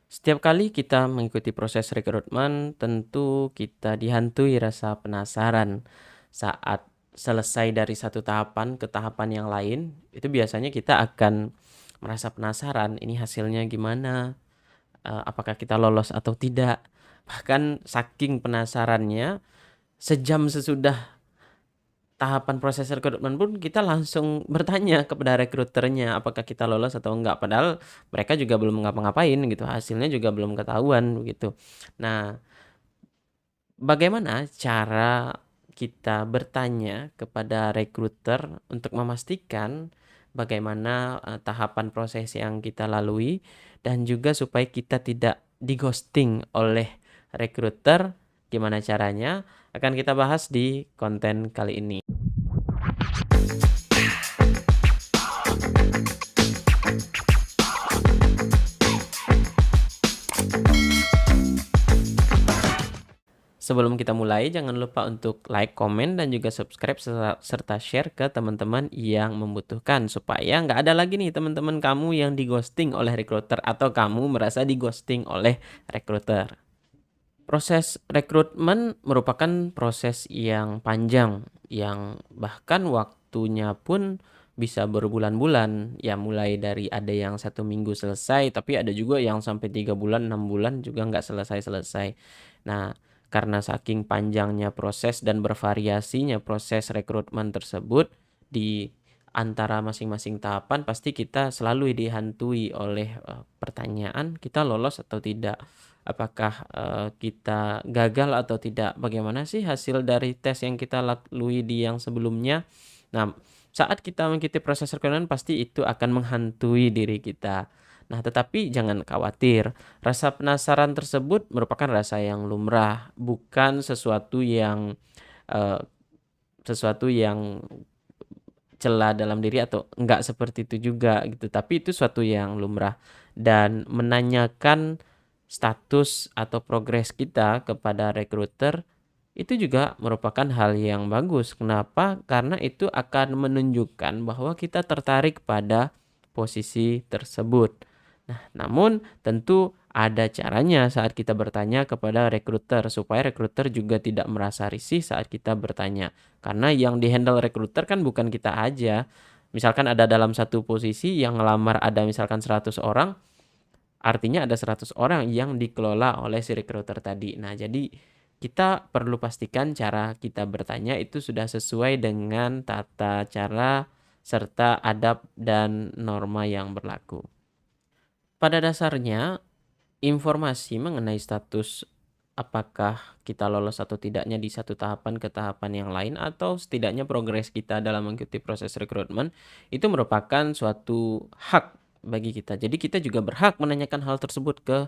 Setiap kali kita mengikuti proses rekrutmen, tentu kita dihantui rasa penasaran. Saat selesai dari satu tahapan ke tahapan yang lain, itu biasanya kita akan merasa penasaran, ini hasilnya gimana, apakah kita lolos atau tidak. Bahkan saking penasarannya, sejam sesudah tahapan proses rekrutmen pun kita langsung bertanya kepada rekruternya apakah kita lolos atau enggak, padahal mereka juga belum ngapa-ngapain gitu, hasilnya juga belum ketahuan begitu. Nah, bagaimana cara kita bertanya kepada rekruter untuk memastikan bagaimana, tahapan proses yang kita lalui dan juga supaya kita tidak di-ghosting oleh rekruter, gimana caranya? Akan kita bahas di konten kali ini. Sebelum kita mulai, jangan lupa untuk like, komen, dan juga subscribe serta share ke teman-teman yang membutuhkan supaya nggak ada lagi nih teman-teman kamu yang di-ghosting oleh recruiter atau kamu merasa di-ghosting oleh recruiter. Proses rekrutmen merupakan proses yang panjang, yang bahkan waktunya pun bisa berbulan-bulan. Ya mulai dari ada yang 1 minggu selesai, tapi ada juga yang sampai 3 bulan, 6 bulan juga nggak selesai-selesai. Nah, karena saking panjangnya proses dan bervariasinya proses rekrutmen tersebut di antara masing-masing tahapan pasti kita selalu dihantui oleh pertanyaan kita lolos atau tidak. Apakah kita gagal atau tidak? Bagaimana sih hasil dari tes yang kita lalui di yang sebelumnya? Nah, saat kita mengikuti proses rekrutmen pasti itu akan menghantui diri kita. Nah, tetapi jangan khawatir. Rasa penasaran tersebut merupakan rasa yang lumrah, bukan eee, sesuatu yang celah dalam diri atau enggak seperti itu juga gitu, tapi itu suatu yang lumrah. Dan menanyakan status atau progres kita kepada recruiter itu juga merupakan hal yang bagus. Kenapa? Karena itu akan menunjukkan bahwa kita tertarik pada posisi tersebut. Nah, namun tentu ada caranya saat kita bertanya kepada recruiter supaya recruiter juga tidak merasa risih saat kita bertanya. Karena yang di-handle recruiter kan bukan kita aja. Misalkan ada dalam satu posisi yang ngelamar ada misalkan 100 orang, artinya ada 100 orang yang dikelola oleh si recruiter tadi. Nah, jadi kita perlu pastikan cara kita bertanya itu sudah sesuai dengan tata cara serta adab dan norma yang berlaku. Pada dasarnya, informasi mengenai status apakah kita lolos atau tidaknya di satu tahapan ke tahapan yang lain atau setidaknya progres kita dalam mengikuti proses rekrutmen itu merupakan suatu hak bagi kita. Jadi kita juga berhak menanyakan hal tersebut ke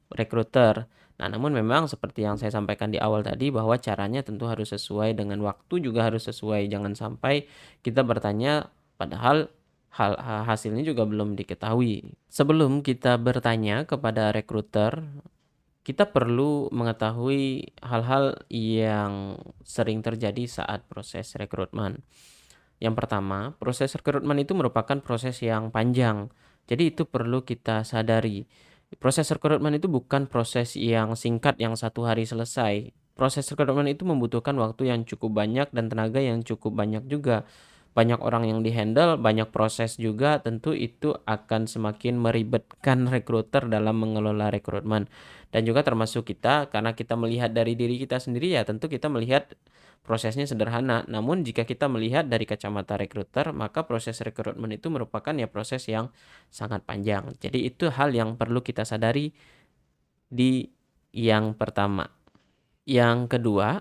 rekruter. Nah, namun memang seperti yang saya sampaikan di awal tadi bahwa caranya tentu harus sesuai dengan waktu juga harus sesuai. Jangan sampai kita bertanya padahal hasilnya juga belum diketahui. Sebelum kita bertanya kepada rekruter, kita perlu mengetahui hal-hal yang sering terjadi saat proses rekrutmen. Yang pertama, proses rekrutmen itu merupakan proses yang panjang. Jadi itu perlu kita sadari. Proses rekrutmen itu bukan proses yang singkat yang 1 hari selesai. Proses rekrutmen itu membutuhkan waktu yang cukup banyak dan tenaga yang cukup banyak juga. Banyak orang yang di-handle, banyak proses juga, tentu itu akan semakin meribetkan rekruter dalam mengelola rekrutmen. Dan juga termasuk kita, karena kita melihat dari diri kita sendiri ya tentu kita melihat prosesnya sederhana. Namun jika kita melihat dari kacamata rekruter, maka proses rekrutmen itu merupakan ya proses yang sangat panjang. Jadi itu hal yang perlu kita sadari di yang pertama. Yang kedua,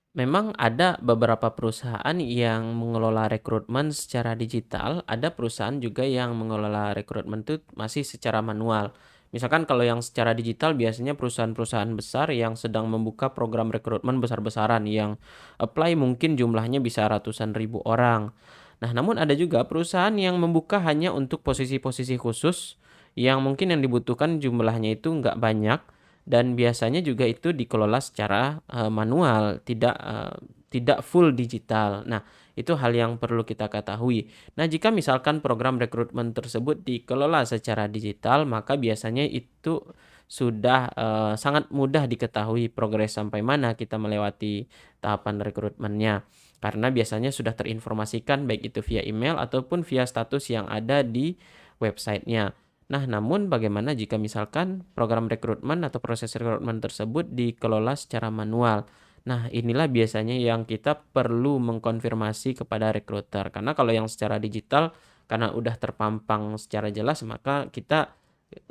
memang ada beberapa perusahaan yang mengelola rekrutmen secara digital, ada perusahaan juga yang mengelola rekrutmen itu masih secara manual. Misalkan kalau yang secara digital biasanya perusahaan-perusahaan besar yang sedang membuka program rekrutmen besar-besaran yang apply mungkin jumlahnya bisa ratusan ribu orang. Nah, namun ada juga perusahaan yang membuka hanya untuk posisi-posisi khusus yang mungkin yang dibutuhkan jumlahnya itu nggak banyak dan biasanya juga itu dikelola secara manual, tidak full digital. Nah, Itu hal yang perlu kita ketahui. Nah, jika misalkan program rekrutmen tersebut dikelola secara digital, maka biasanya itu sudah sangat mudah diketahui progres sampai mana kita melewati tahapan rekrutmennya. Karena biasanya sudah terinformasikan baik itu via email ataupun via status yang ada di websitenya. Nah, namun bagaimana jika misalkan program rekrutmen atau proses rekrutmen tersebut dikelola secara manual? Nah, inilah biasanya yang kita perlu mengkonfirmasi kepada rekruter. Karena kalau yang secara digital, karena udah terpampang secara jelas, maka kita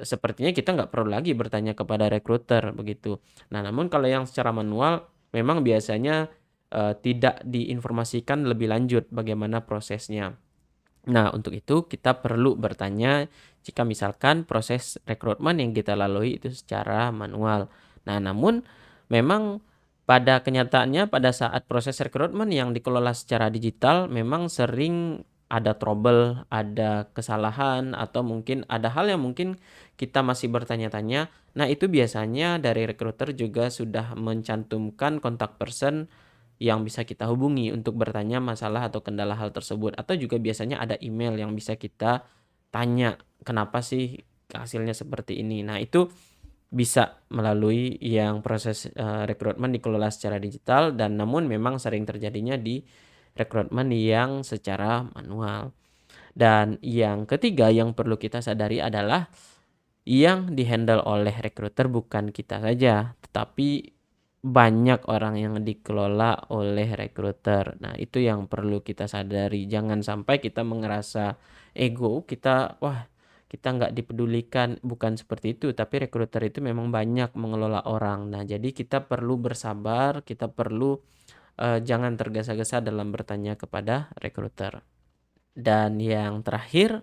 sepertinya kita nggak perlu lagi bertanya kepada rekruter begitu. Nah, namun kalau yang secara manual, memang biasanya tidak diinformasikan lebih lanjut bagaimana prosesnya. Nah, untuk itu kita perlu bertanya jika misalkan proses rekrutmen yang kita lalui itu secara manual. Nah, namun memang pada kenyataannya pada saat proses rekrutmen yang dikelola secara digital memang sering ada trouble, ada kesalahan, atau mungkin ada hal yang mungkin kita masih bertanya-tanya. Nah, itu biasanya dari rekruter juga sudah mencantumkan kontak person yang bisa kita hubungi untuk bertanya masalah atau kendala hal tersebut, atau juga biasanya ada email yang bisa kita tanya, "Kenapa sih hasilnya seperti ini?" Nah, itu bisa melalui yang proses, rekrutmen dikelola secara digital dan namun memang sering terjadinya di rekrutmen yang secara manual. Dan yang ketiga yang perlu kita sadari adalah yang di-handle oleh rekruter bukan kita saja, tetapi banyak orang yang dikelola oleh rekruter. Nah, itu yang perlu kita sadari. Jangan sampai kita mengerasa ego, wah, kita nggak dipedulikan. Bukan seperti itu, tapi rekruter itu memang banyak mengelola orang. Nah, jadi kita perlu bersabar, kita perlu jangan tergesa-gesa dalam bertanya kepada rekruter. Dan yang terakhir,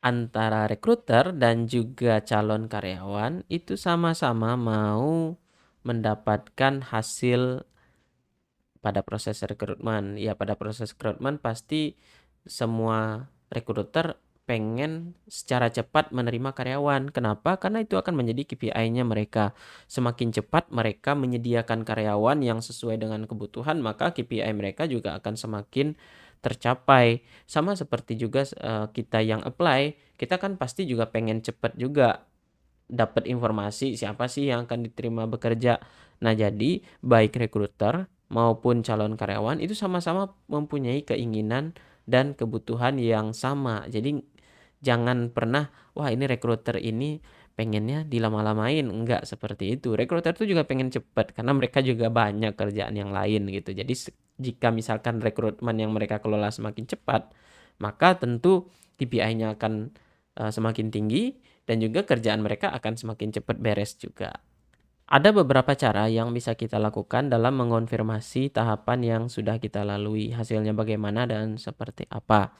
antara rekruter dan juga calon karyawan itu sama-sama mau mendapatkan hasil pada proses rekrutmen. Ya, pada proses rekrutmen pasti semua rekruter pengen secara cepat menerima karyawan. Kenapa? Karena itu akan menjadi KPI-nya mereka. Semakin cepat mereka menyediakan karyawan yang sesuai dengan kebutuhan, maka KPI mereka juga akan semakin tercapai. Sama seperti juga kita yang apply, kita kan pasti juga pengen cepat juga dapat informasi siapa sih yang akan diterima bekerja. Nah, jadi baik rekruter maupun calon karyawan itu sama-sama mempunyai keinginan dan kebutuhan yang sama. Jadi jangan pernah, wah ini rekruter ini pengennya dilama-lamain. Enggak seperti itu. Rekruter itu juga pengen cepat karena mereka juga banyak kerjaan yang lain gitu. Jadi jika misalkan rekrutmen yang mereka kelola semakin cepat, maka tentu KPI-nya akan semakin tinggi dan juga kerjaan mereka akan semakin cepat beres juga. Ada beberapa cara yang bisa kita lakukan dalam mengonfirmasi tahapan yang sudah kita lalui, hasilnya bagaimana dan seperti apa.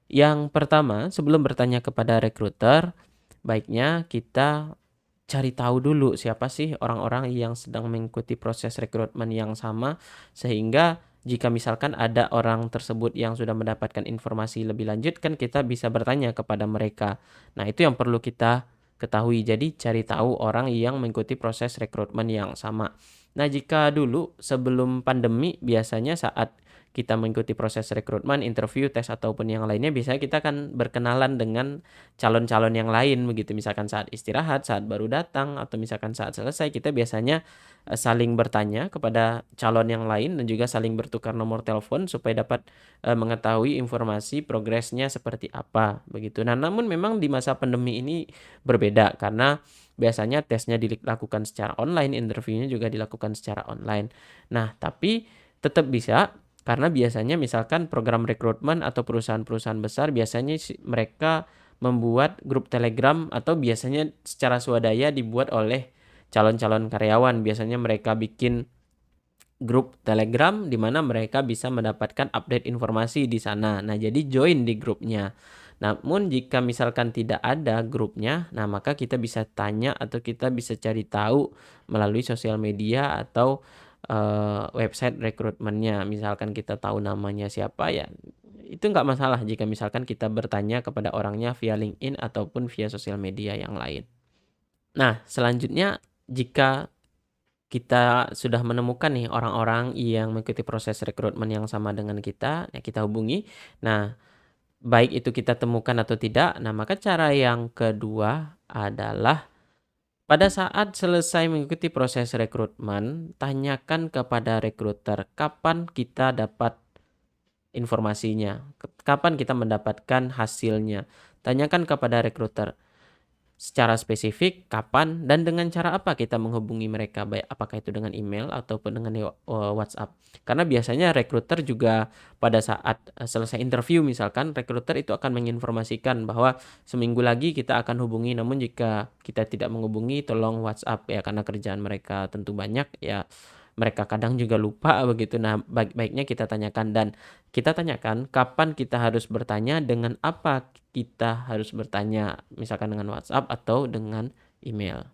Yang pertama, sebelum bertanya kepada rekruter, baiknya kita cari tahu dulu siapa sih orang-orang yang sedang mengikuti proses rekrutmen yang sama, sehingga jika misalkan ada orang tersebut yang sudah mendapatkan informasi lebih lanjut, kan kita bisa bertanya kepada mereka. Nah, itu yang perlu kita ketahui. Jadi cari tahu orang yang mengikuti proses rekrutmen yang sama. Nah, jika dulu sebelum pandemi biasanya saat kita mengikuti proses rekrutmen, interview, tes ataupun yang lainnya, biasanya kita akan berkenalan dengan calon-calon yang lain begitu. Misalkan saat istirahat, saat baru datang, atau misalkan saat selesai, kita biasanya saling bertanya kepada calon yang lain dan juga saling bertukar nomor telepon supaya dapat mengetahui informasi progresnya seperti apa begitu. Nah, namun memang di masa pandemi ini berbeda karena biasanya tesnya dilakukan secara online, interviewnya juga dilakukan secara online. Nah, tapi tetap bisa karena biasanya misalkan program rekrutmen atau perusahaan-perusahaan besar biasanya mereka membuat grup Telegram atau biasanya secara swadaya dibuat oleh calon-calon karyawan. Biasanya mereka bikin grup Telegram di mana mereka bisa mendapatkan update informasi di sana. Nah, jadi join di grupnya. Namun jika misalkan tidak ada grupnya, nah maka kita bisa tanya atau kita bisa cari tahu melalui sosial media atau website rekrutmennya. Misalkan kita tahu namanya siapa, ya itu nggak masalah jika misalkan kita bertanya kepada orangnya via LinkedIn ataupun via sosial media yang lain. Nah, selanjutnya jika kita sudah menemukan nih orang-orang yang mengikuti proses rekrutmen yang sama dengan kita, ya kita hubungi. Nah, baik itu kita temukan atau tidak, nah maka cara yang kedua adalah pada saat selesai mengikuti proses rekrutmen, tanyakan kepada rekruter kapan kita dapat informasinya, kapan kita mendapatkan hasilnya. Tanyakan kepada rekruter secara spesifik kapan dan dengan cara apa kita menghubungi mereka, baik apakah itu dengan email ataupun dengan WhatsApp. Karena biasanya rekruter juga pada saat selesai interview misalkan, rekruter itu akan menginformasikan bahwa seminggu lagi kita akan hubungi, namun jika kita tidak menghubungi tolong WhatsApp ya, karena kerjaan mereka tentu banyak ya, mereka kadang juga lupa begitu. Nah, baik-baiknya kita tanyakan, dan kita tanyakan kapan kita harus bertanya, dengan apa kita harus bertanya, misalkan dengan WhatsApp atau dengan email.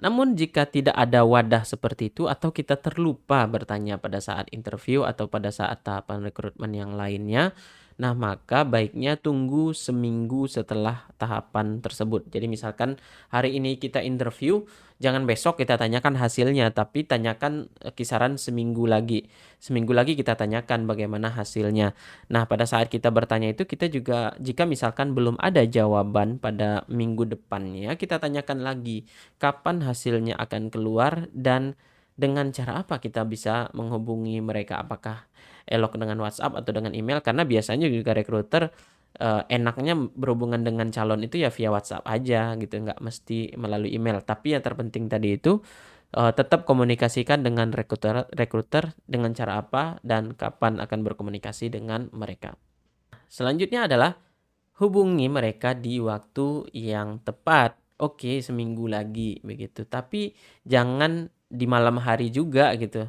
Namun jika tidak ada wadah seperti itu atau kita terlupa bertanya pada saat interview atau pada saat tahapan rekrutmen yang lainnya, nah maka baiknya tunggu seminggu setelah tahapan tersebut. Jadi misalkan hari ini kita interview, jangan besok kita tanyakan hasilnya, tapi tanyakan kisaran seminggu lagi. Seminggu lagi kita tanyakan bagaimana hasilnya. Nah, pada saat kita bertanya itu, kita juga jika misalkan belum ada jawaban pada minggu depannya, kita tanyakan lagi kapan hasilnya akan keluar dan dengan cara apa kita bisa menghubungi mereka, apakah elok dengan WhatsApp atau dengan email, karena biasanya juga rekruter enaknya berhubungan dengan calon itu ya via WhatsApp aja gitu, nggak mesti melalui email. Tapi yang terpenting tadi itu tetap komunikasikan dengan rekruter dengan cara apa dan kapan akan berkomunikasi dengan mereka. Selanjutnya adalah hubungi mereka di waktu yang tepat. Oke, seminggu lagi begitu. Tapi jangan di malam hari juga gitu.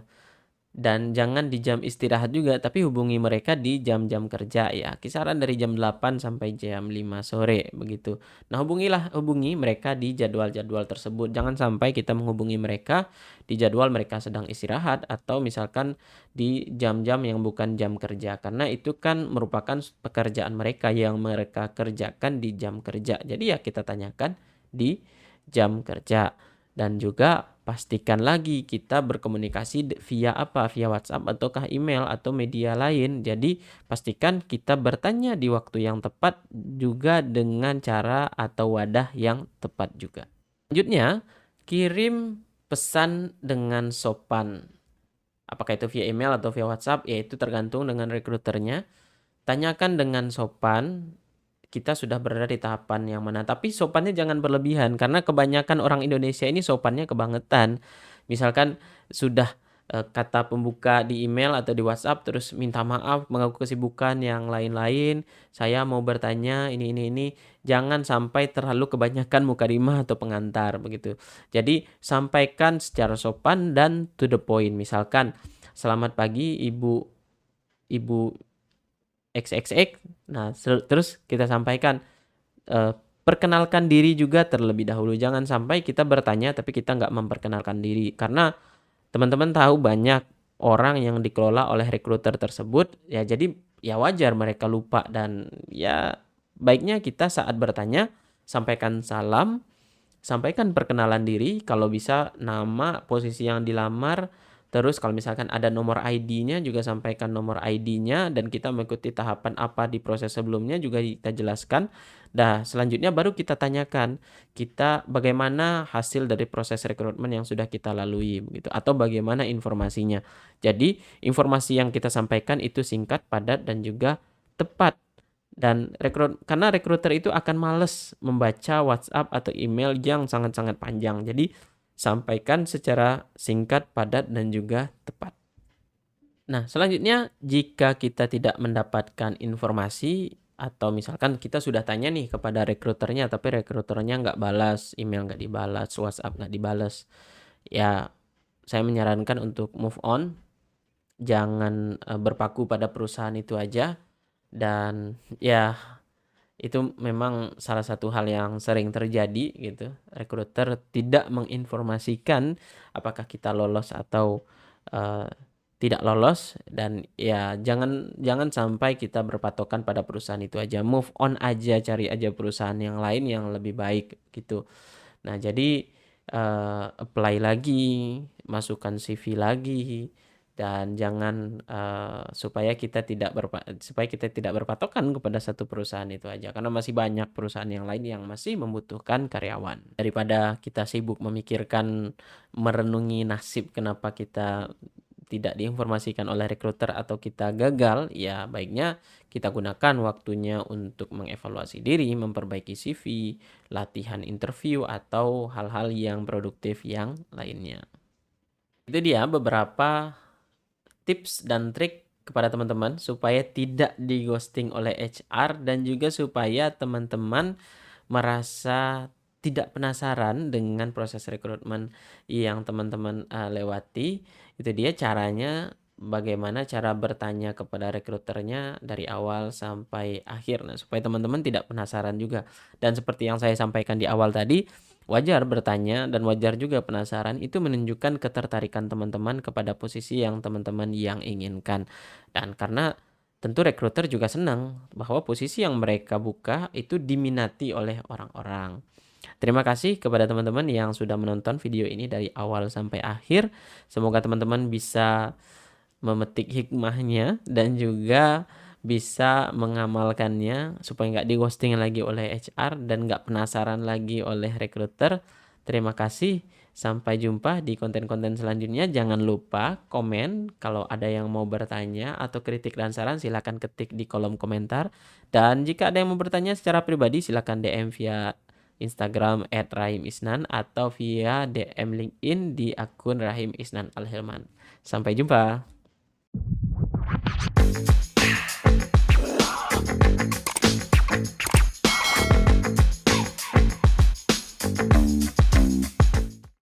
Dan jangan di jam istirahat juga, tapi hubungi mereka di jam-jam kerja ya. Kisaran dari jam 8 sampai jam 5 sore begitu. Nah, hubungi mereka di jadwal-jadwal tersebut. Jangan sampai kita menghubungi mereka di jadwal mereka sedang istirahat atau misalkan di jam-jam yang bukan jam kerja, karena itu kan merupakan pekerjaan mereka yang mereka kerjakan di jam kerja. Jadi ya kita tanyakan di jam kerja. Dan juga pastikan lagi kita berkomunikasi via apa? Via WhatsApp ataukah email atau media lain. Jadi pastikan kita bertanya di waktu yang tepat juga dengan cara atau wadah yang tepat juga. Selanjutnya, kirim pesan dengan sopan. Apakah itu via email atau via WhatsApp? Ya itu tergantung dengan rekruternya. Tanyakan dengan sopan, kita sudah berada di tahapan yang mana. Tapi sopannya jangan berlebihan, karena kebanyakan orang Indonesia ini sopannya kebangetan. Misalkan sudah kata pembuka di email atau di WhatsApp, terus minta maaf, mengaku kesibukan yang lain-lain, saya mau bertanya ini. Jangan sampai terlalu kebanyakan mukadimah atau pengantar begitu. Jadi sampaikan secara sopan dan to the point. Misalkan, selamat pagi Ibu XXX. Nah, terus kita sampaikan, perkenalkan diri juga terlebih dahulu. Jangan sampai kita bertanya tapi kita nggak memperkenalkan diri. Karena teman-teman tahu banyak orang yang dikelola oleh rekruter tersebut. Ya jadi ya wajar mereka lupa, dan ya baiknya kita saat bertanya sampaikan salam, sampaikan perkenalan diri, kalau bisa nama, posisi yang dilamar. Terus kalau misalkan ada nomor ID-nya juga sampaikan nomor ID-nya, dan kita mengikuti tahapan apa di proses sebelumnya juga kita jelaskan. Nah, selanjutnya baru kita tanyakan kita bagaimana hasil dari proses rekrutmen yang sudah kita lalui begitu, atau bagaimana informasinya. Jadi, informasi yang kita sampaikan itu singkat, padat dan juga tepat. Dan karena rekruter itu akan males membaca WhatsApp atau email yang sangat-sangat panjang. Jadi sampaikan secara singkat, padat, dan juga tepat. Nah, selanjutnya jika kita tidak mendapatkan informasi atau misalkan kita sudah tanya nih kepada rekruternya, tapi rekruternya nggak balas, email nggak dibalas, WhatsApp nggak dibalas, ya saya menyarankan untuk move on. Jangan berpaku pada perusahaan itu aja. Dan ya itu memang salah satu hal yang sering terjadi gitu. Rekruter tidak menginformasikan apakah kita lolos atau uh, tidak lolos, dan ya jangan sampai kita berpatokan pada perusahaan itu aja. Move on aja, cari aja perusahaan yang lain yang lebih baik gitu. Nah, jadi apply lagi, masukkan CV lagi, dan jangan supaya kita tidak berpatokan kepada satu perusahaan itu aja, karena masih banyak perusahaan yang lain yang masih membutuhkan karyawan. Daripada kita sibuk memikirkan, merenungi nasib kenapa kita tidak diinformasikan oleh rekruter atau kita gagal, ya baiknya kita gunakan waktunya untuk mengevaluasi diri, memperbaiki CV, latihan interview, atau hal-hal yang produktif yang lainnya. Itu dia beberapa tips dan trik kepada teman-teman supaya tidak di-ghosting oleh HR dan juga supaya teman-teman merasa tidak penasaran dengan proses rekrutmen yang teman-teman lewati. Itu dia caranya, bagaimana cara bertanya kepada rekruternya dari awal sampai akhir. Nah, supaya teman-teman tidak penasaran juga. Dan seperti yang saya sampaikan di awal tadi, wajar bertanya dan wajar juga penasaran, itu menunjukkan ketertarikan teman-teman kepada posisi yang teman-teman yang inginkan. Dan karena tentu rekruter juga senang bahwa posisi yang mereka buka itu diminati oleh orang-orang. Terima kasih kepada teman-teman yang sudah menonton video ini dari awal sampai akhir. Semoga teman-teman bisa memetik hikmahnya dan juga bisa mengamalkannya supaya nggak di-ghosting lagi oleh HR dan nggak penasaran lagi oleh rekruter. Terima kasih. Sampai jumpa di konten-konten selanjutnya. Jangan lupa komen kalau ada yang mau bertanya atau kritik dan saran, silahkan ketik di kolom komentar. Dan jika ada yang mau bertanya secara pribadi, silahkan DM via Instagram @rahimisnan atau via DM LinkedIn di akun Rahim Isnan Al-Hilman. Sampai jumpa.